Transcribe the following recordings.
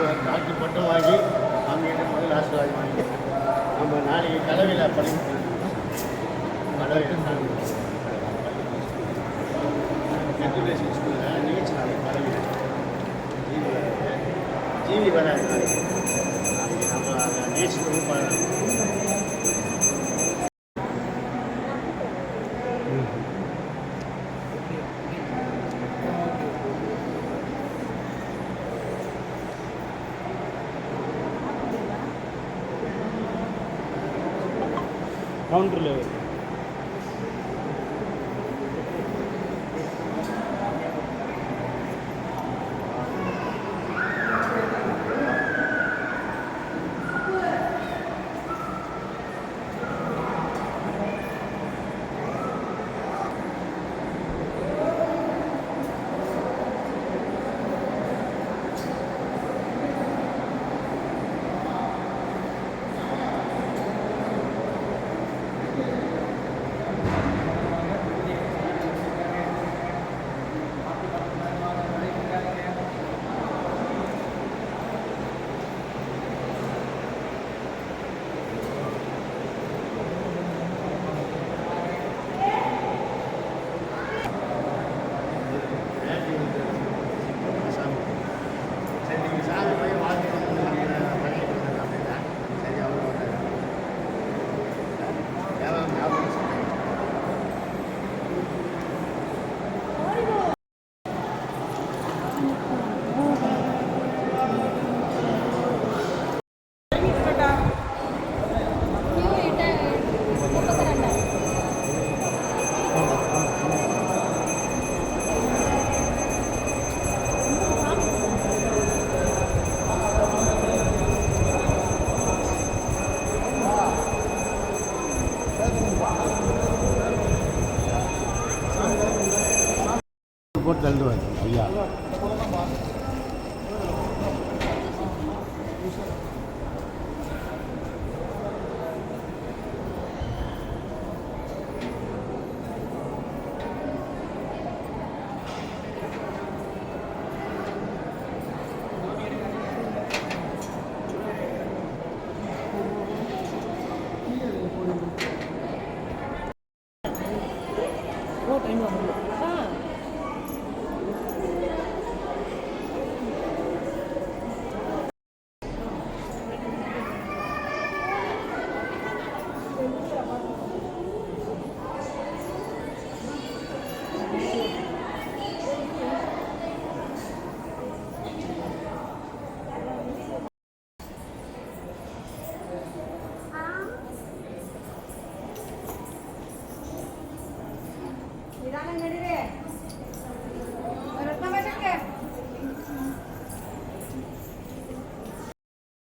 Doctor பட்டம் வாங்கி அவங்ககிட்ட முதல் ஆசீர்வாதம் வாங்கி நம்ம நாளைக்கு கலவையில் படிக்கணும். கலவையில் மெட்ரிகுலேஷன் ஸ்கூலில் நிகழ்ச்சி நாளைக்கு கலவையில் ஜீவி வராது நாளைக்கு நம்ம அதை நிகழ்ச்சி பண்ணலாம். கவுண்டரில் போட்டு தள்ளுவார் ஐயா.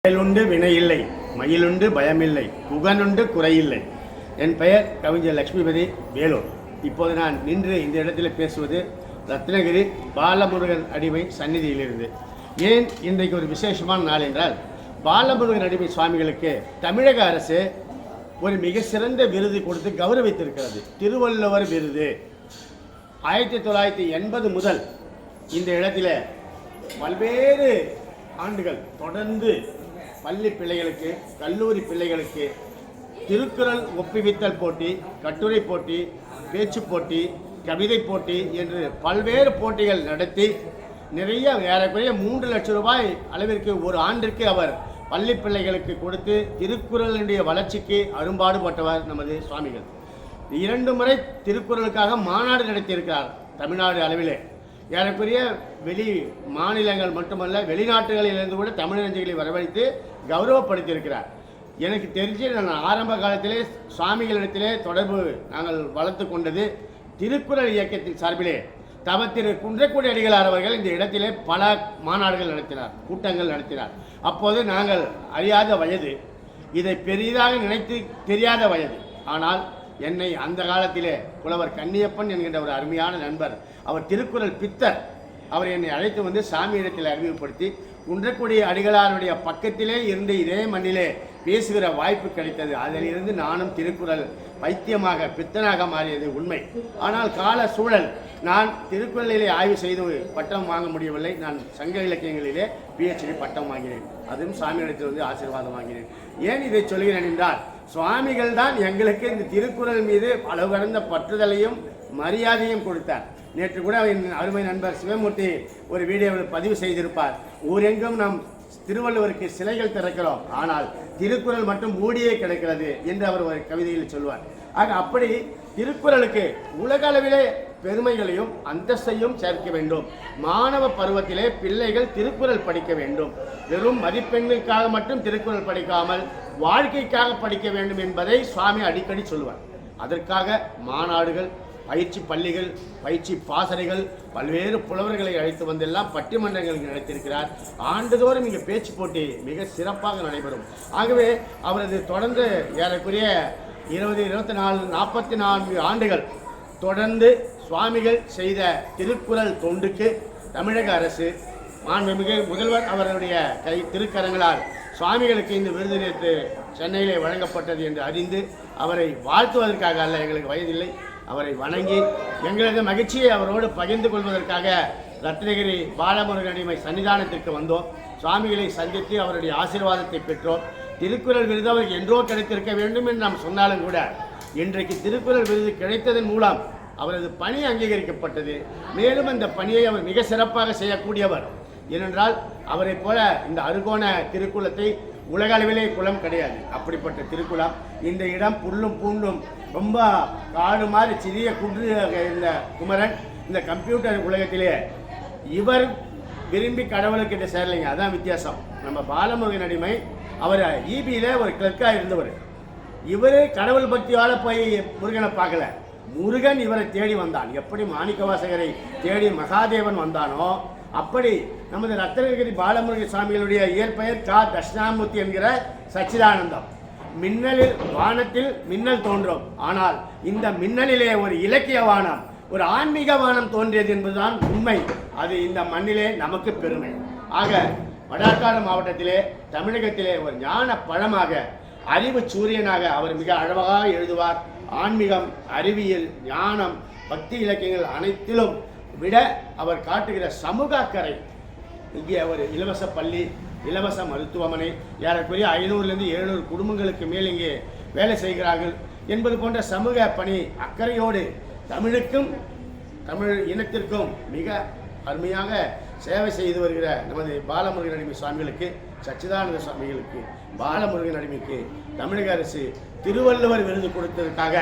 மயிலுண்டு வினையில்லை, மயிலுண்டு பயமில்லை, புகனுண்டு குறையில்லை. என் பெயர் கவிஞர் லட்சுமிபதி வேலூர். இப்போது நான் நின்று இந்த இடத்தில் பேசுவது ரத்னகிரி பாலமுருகன் அடிமை சந்நிதியிலிருந்து. ஏன் இன்றைக்கு ஒரு விசேஷமான நாள் என்றால், பாலமுருகன் அடிமை சுவாமிகளுக்கு தமிழக அரசு ஒரு மிக சிறந்த விருது கொடுத்து கௌரவித்திருக்கிறது. திருவள்ளுவர் விருது. 1980 முதல் இந்த இடத்தில் பல்வேறு ஆண்டுகள் தொடர்ந்து பள்ளி பிள்ளைகளுக்கு, கல்லூரி பிள்ளைகளுக்கு திருக்குறள் ஒப்புவித்தல் போட்டி, கட்டுரை போட்டி, பேச்சு போட்டி, கவிதை போட்டி என்று பல்வேறு போட்டிகள் நடத்தி நிறைய ஏறக்குறைய 3 லட்சம் ரூபாய் அளவிற்கு ஒரு ஆண்டிற்கு அவர் பள்ளி பிள்ளைகளுக்கு கொடுத்து திருக்குறளுடைய வளர்ச்சிக்கு அரும்பாடுபட்டவர் நமது சுவாமிகள். 2 முறை திருக்குறளுக்காக மாநாடு நடத்தியிருக்கிறார் தமிழ்நாடு அளவிலே. ஏறக்குறைய வெளி மாநிலங்கள் மட்டுமல்ல, வெளிநாட்டுகளிலிருந்து கூட தமிழறிஞர்களை வரவழைத்து கௌரவப்படுத்தியிருக்கிறார். எனக்கு தெரிஞ்சு நான் ஆரம்ப காலத்திலே சுவாமிகளிடத்திலே தொடர்பு நாங்கள் வளர்த்து கொண்டது திருக்குறள் இயக்கத்தின் சார்பிலே. திரு குன்றக்குடி அடிகளார் அவர்கள் இந்த இடத்திலே பல மாநாடுகள் நடத்தினார், கூட்டங்கள் நடத்தினார். அப்போது நாங்கள் அறியாத வயது, இதை பெரிதாக நினைத்து தெரியாத வயது. ஆனால் என்னை அந்த காலத்திலே புலவர் கன்னியப்பன் என்கின்ற ஒரு அருமையான நண்பர், அவர் திருக்குறள் பித்தர், அவர் என்னை அழைத்து வந்து சாமியிடத்தில் அறிமுகப்படுத்தி குன்றக்குடி அடிகளாருடைய பக்கத்திலே இருந்து இதே மண்ணிலே பேசுகிற வாய்ப்பு கிடைத்தது. அதிலிருந்து நானும் திருக்குறள் பைத்தியமாக பித்தனாக மாறியது உண்மை. ஆனால் கால சூழல் நான் திருக்குறளிலே ஆய்வு செய்து பட்டம் வாங்க முடியவில்லை. நான் சங்க இலக்கியங்களிலே PhD பட்டம் வாங்கினேன். அதுவும் சுவாமிகளிடத்தில் வந்து ஆசீர்வாதம் வாங்கினேன். ஏன் இதை சொல்கிறேன் என்றால், சுவாமிகள் தான் எங்களுக்கு இந்த திருக்குறள் மீது அளவு கடந்த பற்றுதலையும் மரியாதையும் கொடுத்தார். நேற்று கூட என் அருமை நண்பர் சிவமூர்த்தி ஒரு வீடியோவில் பதிவு செய்திருப்பார். ஊரெங்கும் நாம் திருவள்ளுவருக்கு சிலைகள் திறக்கிறோம், ஆனால் திருக்குறள் மட்டும் மூடியே கிடக்கிறது என்று அவர் ஒரு கவிதையில் சொல்வார். ஆக அப்படி திருக்குறளுக்கு உலக அளவிலே பெருமைகளையும் அந்தஸ்தையும் சேர்க்க வேண்டும். மாணவ பருவத்திலே பிள்ளைகள் திருக்குறள் படிக்க வேண்டும். வெறும் மதிப்பெண்ணுக்காக மட்டும் திருக்குறள் படிக்காமல் வாழ்க்கைக்காக படிக்க வேண்டும் என்பதை சுவாமி அடிக்கடி சொல்வார். அதற்காக மாநாடுகள், பயிற்சி பள்ளிகள், பயிற்சி பாசறைகள், பல்வேறு புலவர்களை அழைத்து வந்தெல்லாம் பட்டிமன்றங்கள் நடத்தியிருக்கிறார். ஆண்டுதோறும் இங்கே பேச்சு போட்டி மிக சிறப்பாக நடைபெறும். ஆகவே அவரது தொடர்ந்து ஏறக்குறைய 20, 24, 44 ஆண்டுகள் தொடர்ந்து சுவாமிகள் செய்த திருக்குறள் தொண்டுக்கு தமிழக அரசு மாண்புமிகு முதல்வர் அவருடைய திருக்கரங்களால் சுவாமிகளுக்கு இந்த விருது நேற்று சென்னையிலே வழங்கப்பட்டது என்று அறிந்து அவரை வாழ்த்துவதற்காக அல்ல, எங்களுக்கு வயதில்லை, அவரை வணங்கி எங்களது மகிழ்ச்சியை அவரோடு பகிர்ந்து கொள்வதற்காக ரத்னகிரி பாலமுருகன் அடிமை சன்னிதானத்திற்கு வந்தோம். சுவாமிகளை சந்தித்து அவருடைய ஆசீர்வாதத்தை பெற்றோம். திருக்குறள் விருது அவருக்கு என்றோ கிடைத்திருக்க வேண்டும் என்று நாம் சொன்னாலும் கூட இன்றைக்கு திருக்குறள் விருது கிடைத்ததன் மூலம் அவரது பணி அங்கீகரிக்கப்பட்டது. மேலும் அந்த பணியை அவர் மிக சிறப்பாக செய்யக்கூடியவர். ஏனென்றால் அவரை போல இந்த அருகோண திருக்குளத்தை உலக அளவிலே குளம் கிடையாது. அப்படிப்பட்ட திருக்குளம். இந்த இடம் புல்லும் பூண்டும் ரொம்ப காடு மாதிரி சிறிய குன்றாக இருந்த குமரன் இந்த கம்ப்யூட்டர் உலகத்திலே இவர் விரும்பி கடவுளுக்கிட்ட சேரலைங்க. அதான் வித்தியாசம். நம்ம பாலமுருகன் அடிமை அவர் EBயில் ஒரு கிளர்க்காக இருந்தவர். இவர் கடவுள் பக்தியால் போய் முருகனை பார்க்கல, முருகன் இவரை தேடி வந்தான். எப்படி மாணிக்கவாசகரை தேடி மகாதேவன் வந்தானோ அப்படி நமது ரத்னகிரி பாலமுருகன் சுவாமிகளுடைய இயற்பெயர் தட்சிணாமூர்த்தி என்கிற சச்சிதானந்தம். மின்னலில் வானத்தில் மின்னல் தோன்றும், ஆனால் இந்த மின்னலிலே ஒரு இலக்கிய வானம், ஒரு ஆன்மீக வானம் தோன்றியது என்பதுதான் உண்மை. அது இந்த மண்ணிலே நமக்கு பெருமை. ஆக வடாக்காடு மாவட்டத்திலே தமிழகத்திலே ஒரு ஞான பழமாக, அறிவு சூரியனாக அவர் மிக அழகாக எழுதுவார். ஆன்மீகம், அறிவியல், ஞானம், பக்தி இலக்கியங்கள் அனைத்திலும் விட அவர் காட்டுகிற சமூக அக்கறை. இங்கே ஒரு இலவச பள்ளி, இலவச மருத்துவமனை, ஏறக்குறைய 500லேருந்து 700 குடும்பங்களுக்கு மேல் இங்கே வேலை செய்கிறார்கள் என்பது போன்ற சமூக பணி அக்கறையோடு தமிழுக்கும் தமிழ் இனத்திற்கும் மிக அருமையாக சேவை செய்து வருகிற நமது பாலமுருகன் அடிமை சுவாமிகளுக்கு, சச்சிதானந்த சுவாமிகளுக்கு, பாலமுருகன் அடிமைக்கு தமிழக அரசு திருவள்ளுவர் விருது கொடுத்ததற்காக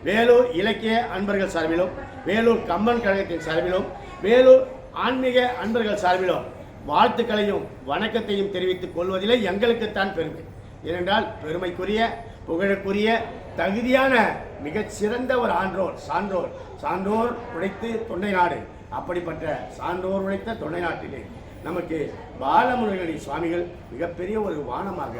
வேலூர் இலக்கிய அன்பர்கள் சார்பிலும், வேலூர் கம்பன் கழகத்தின் சார்பிலும், வேலூர் ஆன்மீக அன்பர்கள் சார்பிலும் வாழ்த்துக்களையும் வணக்கத்தையும் தெரிவித்துக் கொள்வதிலே எங்களுக்குத்தான் பெருமை. ஏனென்றால் பெருமைக்குரிய, புகழுக்குரிய, தகுதியான மிகச்சிறந்த ஒரு சான்றோர் சான்றோர் உழைத்து தொண்டை நாடு. அப்படிப்பட்ட சான்றோர் உழைத்த தொண்டை நாட்டிலே நமக்கு பாலமுருகனடி சுவாமிகள் மிகப்பெரிய ஒரு வானமாக,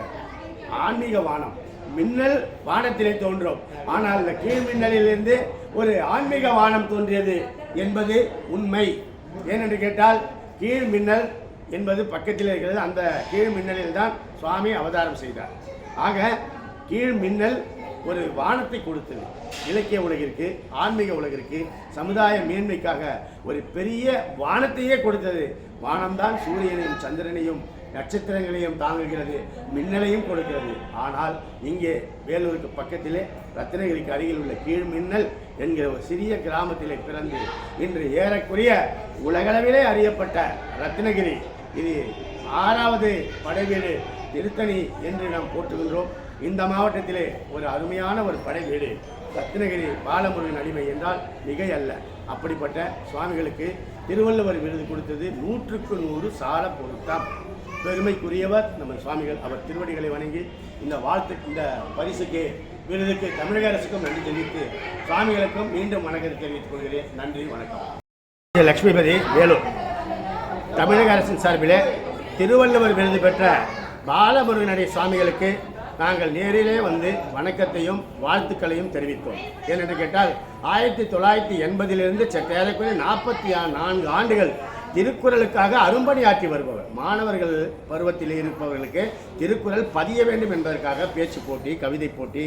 ஆன்மீக வானம். மின்னல் வானத்திலே தோன்றும், ஆனால் இந்த கீழ் மின்னலிலிருந்து ஒரு ஆன்மீக வானம் தோன்றியது என்பது உண்மை. ஏனென்று கேட்டால் கீழ் மின்னல் என்பது பக்கத்தில் இருக்கிறது. அந்த கீழ் மின்னலில் தான் சுவாமி அவதாரம் செய்தார். ஆக கீழ் மின்னல் ஒரு வானத்தை கொடுத்தது. இலக்கிய உலகிற்கு, ஆன்மீக உலகிற்கு, சமுதாய மேன்மைக்காக ஒரு பெரிய வானத்தையே கொடுத்தது. வானம்தான் சூரியனையும் சந்திரனையும் நட்சத்திரங்களையும் தாங்குகிறது, மின்னலையும் கொடுக்கிறது. ஆனால் இங்கே வேலூருக்கு பக்கத்திலே ரத்னகிரிக்கு அருகில் உள்ள கீழ் மின்னல் என்கிற ஒரு சிறிய கிராமத்திலே பிறந்து இன்று ஏறக்குறைய உலகளவிலே அறியப்பட்ட ரத்னகிரி, இது 6வது படைவீடு திருத்தணி என்று நாம் போற்றுகின்றோம். இந்த மாவட்டத்திலே ஒரு அருமையான ஒரு படைவீடு ரத்னகிரி பாலமுருகன் அடிமை என்றால் மிகை அல்ல. அப்படிப்பட்ட சுவாமிகளுக்கு திருவள்ளுவர் விருது கொடுத்தது 100க்கு 100 சால பொருத்தம். பெருமைக்குரியவர் நம்ம சுவாமிகள். அவர் திருவடிகளை வணங்கி இந்த பரிசுக்கு, விருதுக்கு தமிழக அரசுக்கும் நன்றி தெரிவித்து சுவாமிகளுக்கும் மீண்டும் வணக்கத்தை தெரிவித்துக் கொள்கிறேன். நன்றி, வணக்கம். லட்சுமிபதி, வேலூர். தமிழக அரசின் சார்பிலே திருவள்ளுவர் விருது பெற்ற பாலமுருகனடி சுவாமிகளுக்கு நாங்கள் நேரிலே வந்து வணக்கத்தையும் வாழ்த்துக்களையும் தெரிவித்தோம். ஏனென்று கேட்டால் 1980லிருந்து ஏறக்குறைய 44 ஆண்டுகள் திருக்குறளுக்காக அரும்பணியாற்றி வருபவர். மாணவர்கள் பருவத்தில் இருப்பவர்களுக்கு திருக்குறள் பதிய வேண்டும் என்பதற்காக பேச்சு போட்டி, கவிதை போட்டி,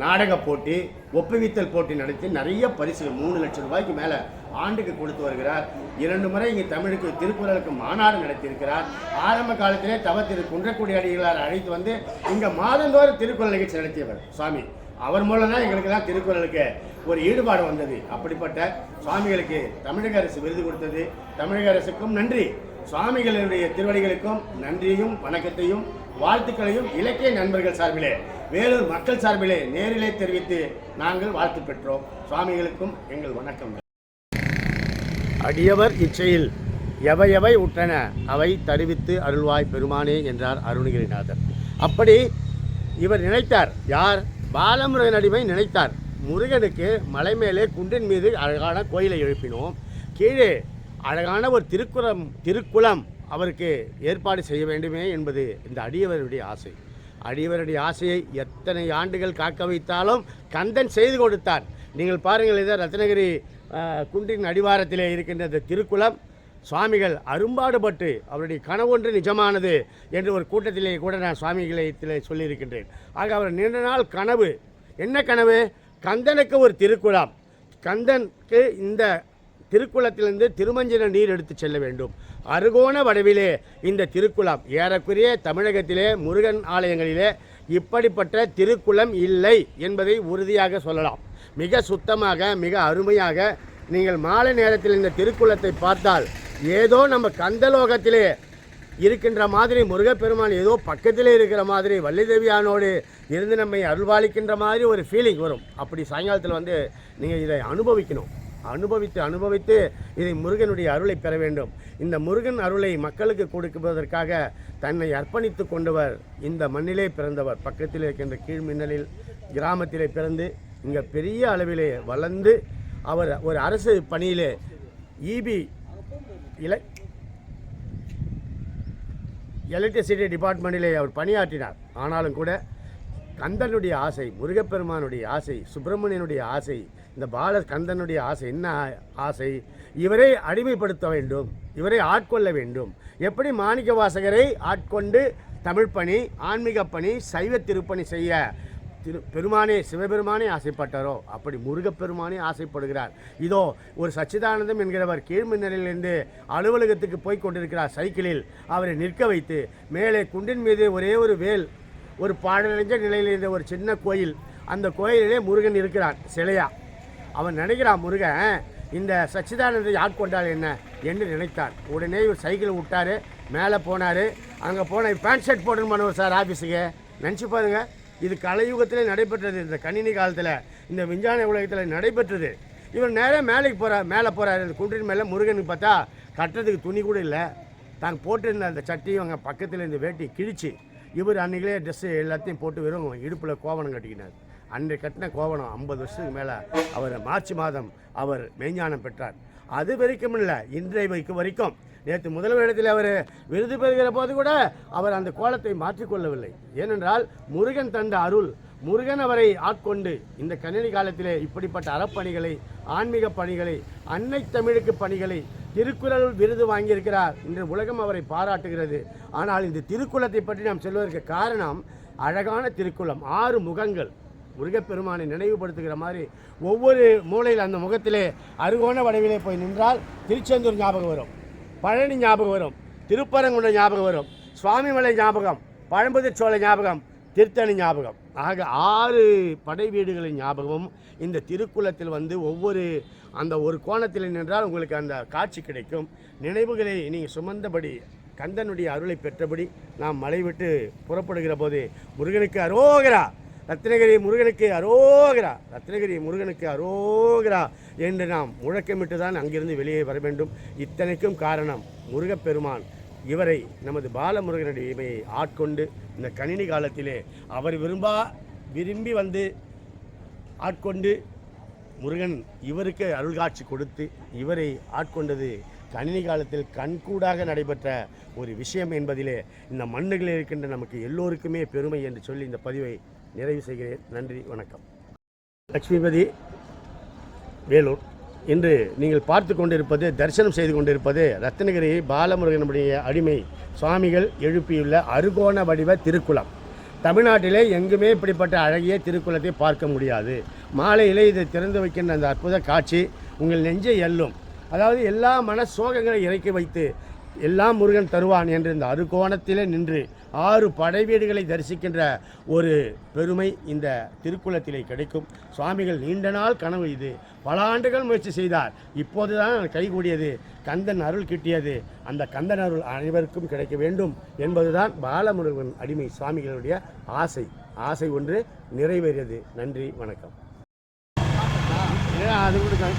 நாடக போட்டி, ஒப்புவித்தல் போட்டி நடத்தி நிறைய பரிசுகள் 3 லட்சம் ரூபாய்க்கு மேலே ஆண்டுக்கு கொடுத்து வருகிறார். 2 முறை இங்கே தமிழுக்கு திருக்குறளுக்கு மாநாடு நடத்தியிருக்கிறார். ஆரம்ப காலத்திலே திரு குன்றக்குடி அடிகளார் அழைத்து வந்து இங்கே மாதந்தோறும் திருக்குறள் நிகழ்ச்சி நடத்தியவர் சுவாமி. அவர் மூலம் தான் எங்களுக்கெல்லாம் திருக்குறளுக்கு ஒரு ஈடுபாடு வந்தது. அப்படிப்பட்ட சுவாமிகளுக்கு தமிழக அரசு விருது கொடுத்தது. தமிழக அரசுக்கும் நன்றி. சுவாமிகளுடைய திருவடிகளுக்கும் நன்றியும் வணக்கத்தையும் வாழ்த்துக்களையும் இலக்கிய நண்பர்கள் சார்பிலே, வேலூர் மக்கள் சார்பிலே நேரிலே தெரிவித்து நாங்கள் வாழ்த்து பெற்றோம். சுவாமிகளுக்கும் எங்கள் வணக்கம். அடியவர் இச்சையில் எவை உற்றன அவை தருவித்து அருள்வாய் பெருமானே என்றார் அருணகிரிநாதர். அப்படி இவர் நினைத்தார். யார்? பாலமுருகன் அடிமை நினைத்தார். முருகனுக்கு மலை மேலே குன்றின் மீது அழகான கோயிலை எழுப்பினோம். கீழே அழகான ஒரு திருக்குளம் அவருக்கு ஏற்பாடு செய்ய வேண்டுமே என்பது இந்த அடியவருடைய ஆசை. அடியவருடைய ஆசையை எத்தனை ஆண்டுகள் காக்க வைத்தாலும் கந்தன் செய்து கொடுத்தார். நீங்கள் பாருங்கள், இதை ரத்னகிரி குன்றின் அடிவாரத்திலே இருக்கின்ற இந்த திருக்குளம் சுவாமிகள் அரும்பாடுபட்டு அவருடைய கனவொன்று நிஜமானது என்று ஒரு கூட்டத்திலே கூட நான் சுவாமிகளத்திலே சொல்லியிருக்கின்றேன். ஆக அவர் நீண்ட நாள் கனவு என்ன கனவு? கந்தனுக்கு ஒரு திருக்குளம், கந்தனுக்கு இந்த திருக்குளத்திலிருந்து திருமஞ்சன நீர் எடுத்து செல்ல வேண்டும். அருகோண வடிவிலே இந்த திருக்குளம் ஏறக்குறைய தமிழகத்திலே முருகன் ஆலயங்களிலே இப்படிப்பட்ட திருக்குளம் இல்லை என்பதை உறுதியாக சொல்லலாம். மிக சுத்தமாக, மிக அருமையாக நீங்கள் மாலை நேரத்தில் இந்த திருக்குளத்தை பார்த்தால் ஏதோ நம்ம கந்தலோகத்திலே இருக்கின்ற மாதிரி, முருகப்பெருமான் ஏதோ பக்கத்திலே இருக்கிற மாதிரி, வள்ளிதேவியானோடு இருந்து நம்மை அருள்வாளிக்கின்ற மாதிரி ஒரு ஃபீலிங் வரும். அப்படி சாயங்காலத்தில் வந்து நீங்கள் இதை அனுபவிக்கணும். அனுபவித்து இதை முருகனுடைய அருளை பெற வேண்டும். இந்த முருகன் அருளை மக்களுக்கு கொடுப்பதற்காக தன்னை அர்ப்பணித்து கொண்டவர் இந்த மண்ணிலே பிறந்தவர். பக்கத்தில் இருக்கின்ற கீழ்மின்னலில் கிராமத்திலே பிறந்து இங்கே பெரிய அளவிலே வளர்ந்து அவர் ஒரு அரசு பணியிலே இபி எலக்ட்ரிசிட்டி டிபார்ட்மெண்ட்டிலே அவர் பணியாற்றினார். ஆனாலும் கூட கந்தனுடைய ஆசை, முருகப்பெருமானுடைய ஆசை, சுப்பிரமணியனுடைய ஆசை, இந்த கந்தனுடைய ஆசை என்ன ஆசை? இவரை அடிமைப்படுத்த வேண்டும், இவரை ஆட்கொள்ள வேண்டும். எப்படி மாணிக்க வாசகரை ஆட்கொண்டு தமிழ் பணி, ஆன்மீக பணி, சைவ திருப்பணி செய்ய பெருமானே சிவபெருமானே ஆசைப்பட்டாரோ அப்படி முருகப்பெருமானே ஆசைப்படுகிறார். இதோ ஒரு சச்சிதானந்தம் என்கிறவர் கீழ்மின்னலிலிருந்து அலுவலகத்துக்கு போய் கொண்டிருக்கிறார் சைக்கிளில். அவரை நிற்க வைத்து மேலே குன்றின் மீது ஒரே ஒரு வேல், ஒரு பாழடைஞ்ச நிலையில் இருந்த ஒரு சின்ன கோயில், அந்த கோயிலிலே முருகன் இருக்கிறான் சிலையா. அவன் நினைக்கிறான், முருகன் இந்த சச்சிதானந்தை ஆட்கொண்டால் என்ன என்று நினைத்தான். உடனே இவர் சைக்கிள் விட்டார், மேலே போனார். அங்கே போன பேண்ட் ஷர்ட் போட்டுன்னு பண்ணுவோம் சார் ஆஃபீஸுக்கு. நினச்சி பாருங்கள், இது கலியுகத்தில் நடைபெற்றது. இந்த கணினி காலத்தில், இந்த விஞ்ஞான உலகத்தில் நடைபெற்றது. இவர் நேராக மேலே போகிறார். இந்த குன்றின் மேலே முருகனுக்கு பார்த்தா கட்டுறதுக்கு துணி கூட இல்லை. தான் போட்டிருந்த அந்த சட்டியும் அங்கே பக்கத்தில் இந்த வேட்டி கிழிச்சு இவர் அன்றைக்கிலே ட்ரெஸ்ஸு எல்லாத்தையும் போட்டு வெறும் இடுப்பில் கோவணம் கட்டிக்கினார். அன்றைக்கு கட்டின கோவணம் 50 வருஷத்துக்கு மேலே அவர் மார்ச் மாதம் அவர் மெய்ஞானம் பெற்றார். அது வரைக்கும் இல்லை, இன்றைய வரைக்கும். நேற்று முதல்வரிடத்தில் அவர் விருது பெறுகிற போது கூட அவர் அந்த கோலத்தை மாற்றிக்கொள்ளவில்லை. ஏனென்றால் முருகன் தந்த அருள், முருகன் அவரை ஆட்கொண்டு இந்த கணினி காலத்திலே இப்படிப்பட்ட அறப்பணிகளை, ஆன்மீக பணிகளை, அன்னை தமிழுக்கு பணிகளை, திருக்குறள் விருது வாங்கியிருக்கிறார். இன்று உலகம் அவரை பாராட்டுகிறது. ஆனால் இந்த திருக்குளத்தை பற்றி நாம் சொல்வதற்கு காரணம், அழகான திருக்குளம், 6 முகங்கள் முருகப்பெருமானை நினைவுபடுத்துகிற மாதிரி ஒவ்வொரு மூலையில் அந்த முகத்திலே அருகோண வடிவிலே போய் நின்றால் திருச்செந்தூர் ஞாபகம் வரும், பழனி ஞாபகம் வரும், திருப்பரங்குன்றம் ஞாபகம் வரும், சுவாமிமலை ஞாபகம், பழம்புதிர்ச்சோலை ஞாபகம், திருத்தணி ஞாபகம். ஆக 6 படை வீடுகளின் ஞாபகமும் இந்த திருக்குளத்தில் வந்து ஒவ்வொரு அந்த ஒரு கோணத்தில் நின்றால் உங்களுக்கு அந்த காட்சி கிடைக்கும். நினைவுகளை நீங்கள் சுமந்தபடி கந்தனுடைய அருளை பெற்றபடி நாம் மலை விட்டு புறப்படுகிற போது முருகனுக்கு அரோகரா, ரத்னகிரி முருகனுக்கு அரோகரா, ரத்னகிரி முருகனுக்கு அரோகரா என்று நாம் முழக்கமிட்டு தான் அங்கிருந்து வெளியே வர வேண்டும். இத்தனைக்கும் காரணம் முருகப்பெருமான் இவரை நமது பாலமுருகனுடைய ஆட்கொண்டு இந்த கணினி காலத்திலே அவர் விரும்பி வந்து ஆட்கொண்டு முருகன் இவருக்கு அருள்காட்சி கொடுத்து இவரை ஆட்கொண்டது கணினி காலத்தில் கண்கூடாக நடைபெற்ற ஒரு விஷயம் என்பதிலே இந்த மண்ணுகளில் இருக்கின்ற நமக்கு எல்லோருக்குமே பெருமை என்று சொல்லி இந்த பதிவை நிறைவு செய்கிறேன். நன்றி, வணக்கம். லட்சுமிபதி, வேலூர். இன்று நீங்கள் பார்த்து கொண்டிருப்பது, தரிசனம் செய்து கொண்டிருப்பது ரத்னகிரி பாலமுருகனுடைய அடிமை சுவாமிகள் எழுப்பியுள்ள அருகோண வடிவ திருக்குளம். தமிழ்நாட்டிலே எங்குமே இப்படிப்பட்ட அழகிய திருக்குளத்தை பார்க்க முடியாது. மாலையிலே இதை திறந்து வைக்கின்ற அந்த அற்புத காட்சி உங்கள் நெஞ்சை எல்லும். அதாவது எல்லா மன சோகங்களை இறக்கி வைத்து எல்லாம் முருகன் தருவான் என்று இந்த அறுகோணத்திலே நின்று 6 படை வீடுகளை தரிசிக்கின்ற ஒரு பெருமை இந்த திருக்குளத்திலே கிடைக்கும். சுவாமிகள் நீண்ட நாள் கனவு இது. பல ஆண்டுகள் முயற்சி செய்தார். இப்போது தான் கைகூடியது. கந்தன் அருள் கிட்டியது. அந்த கந்தன் அருள் அனைவருக்கும் கிடைக்க வேண்டும் என்பதுதான் பாலமுருகன் அடிமை சுவாமிகளுடைய ஆசை. ஆசை ஒன்று நிறைவேறியது. நன்றி, வணக்கம். அது கொடுக்க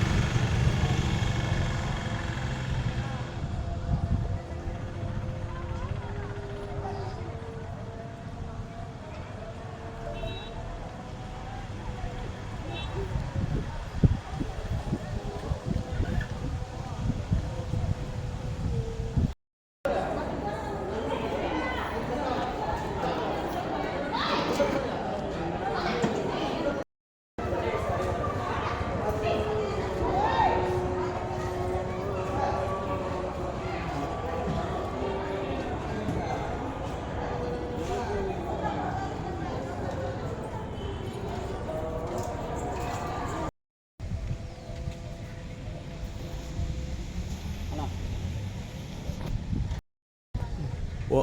ஓ